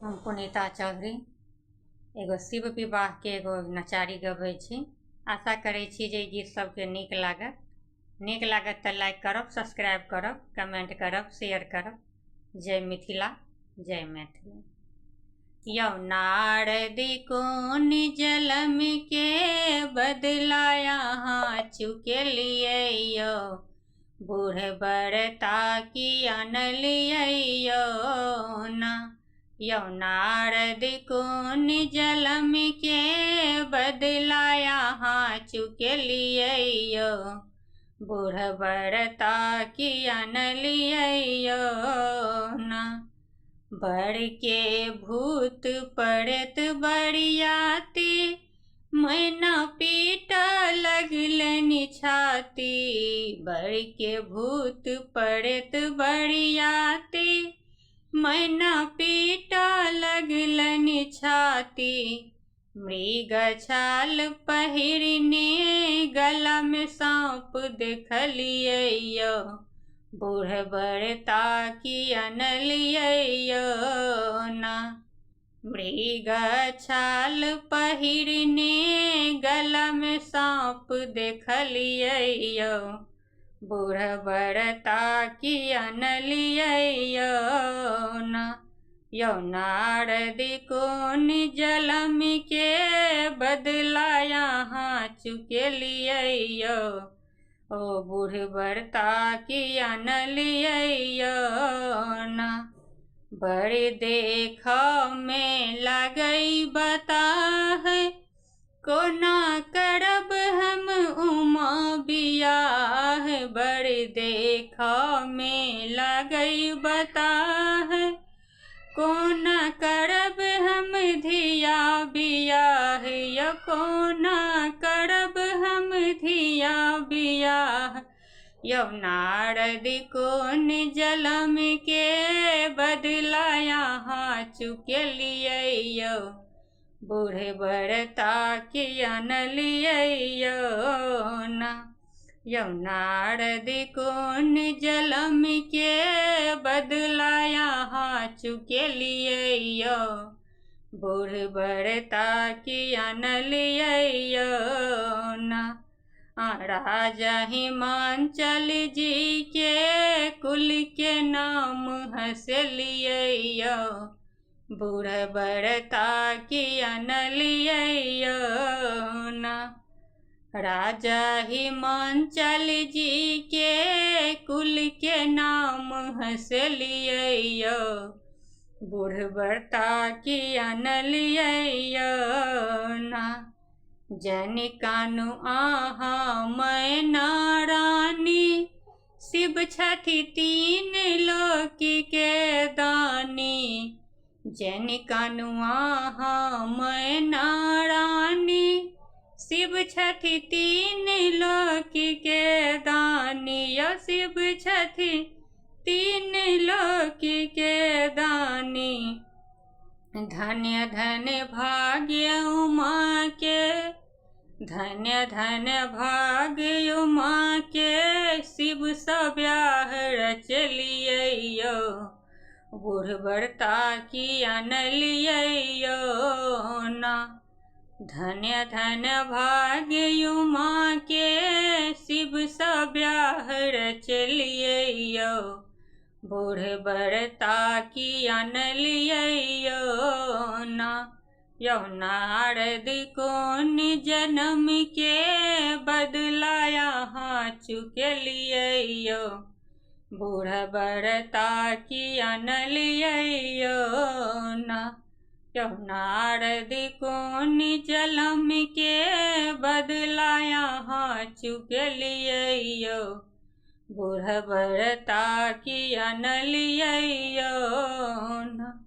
हम पुनीता चौधरी एगो शिव विवाह के एगो नचारी गबै छी। आशा करै छी जे गीत सबके नीक लागत तऽ लाइक करब, सब्सक्राइब करब, कमेंट करब, शेयर करब। जय मिथिला, जय मैथिली। यौ नारदी कोन जलम के बदला यहाँ चुकेलिए यौ, बूढ़ बरता की अनलिए यौ ना। यौ नारद कोन जलम के बदला यहाँ चुकेलिए यौ, बूढ़ बरता की अनलिए यौ ना। बड़ के भूत पड़त बरियाती, मैना पीट लगलनि छाती। बड़ के भूत पड़त बरियाती, मैना पीट लगलनि छाती। मृग छाल पहिरने गला में सांप देखलिए यौ, बूढ़ बरता की अनलिए यौ ना। मृग छाल पहिरने गला में सांप देखलिए यौ, बूढ़ बरता की अनलिए यौ ना। यौ नारदी कोन जलम के बदला यहाँ चुकेलिए यौ, ओ बूढ़ बरता की अनलिए यौ ना। बड़ देख में लगई बताह, कोना करब हम उमा बियाह। बड़ देख में लगई बताह, कोना करब हम धिया बियाह। या कोना करब हम धिया बियाह। यौ नारद कोन जलम के बदला यहाँ चुकेलिए यौ, बूढ़ बरता की अनलिए यौ ना। यौ नारद कोन जलम के बदला यहाँ चुकेलिए यौ, बूढ़ बरता की अनलिए यौ ना। राजा हिमांचल जी के कुल के नाम हंसलिए यौ, बूढ़ बरता की अनलिए यौ ना। राजा हिमांचल जी के कुल के नाम हंसलिए यौ, बूढ़ बरता की अनलिए यौ ना। जन कानु आहा मैना रानी, शिव छथि तीन लोक के दानी। जन कानु आहा मैना रानी, शिव छथि तीन लोक के दानी। यौ शिव छथि तीन लोक के दानी। धन्य धन्य भाग्य उमा के, धन्य धन्य भाग्य उमा के, शिव सा ब्याह रचलिए यौ, बूढ़ बरता की अनलिए यौ ना। धन्य धन्य भाग्य उमा के, शिव सा ब्याह रचलिए यौ, बूढ़ बरता की अनलिए यौ ना। यौ नारद कोन जन्म के बदला यहाँ चुकेलिए यौ, बूढ़ बरता की अनलिए यौ ना। यौ नारद कोन जलम के बदला यहाँ चुकेलिए यौ, बूढ़ बरता की अनलिए यौ ना।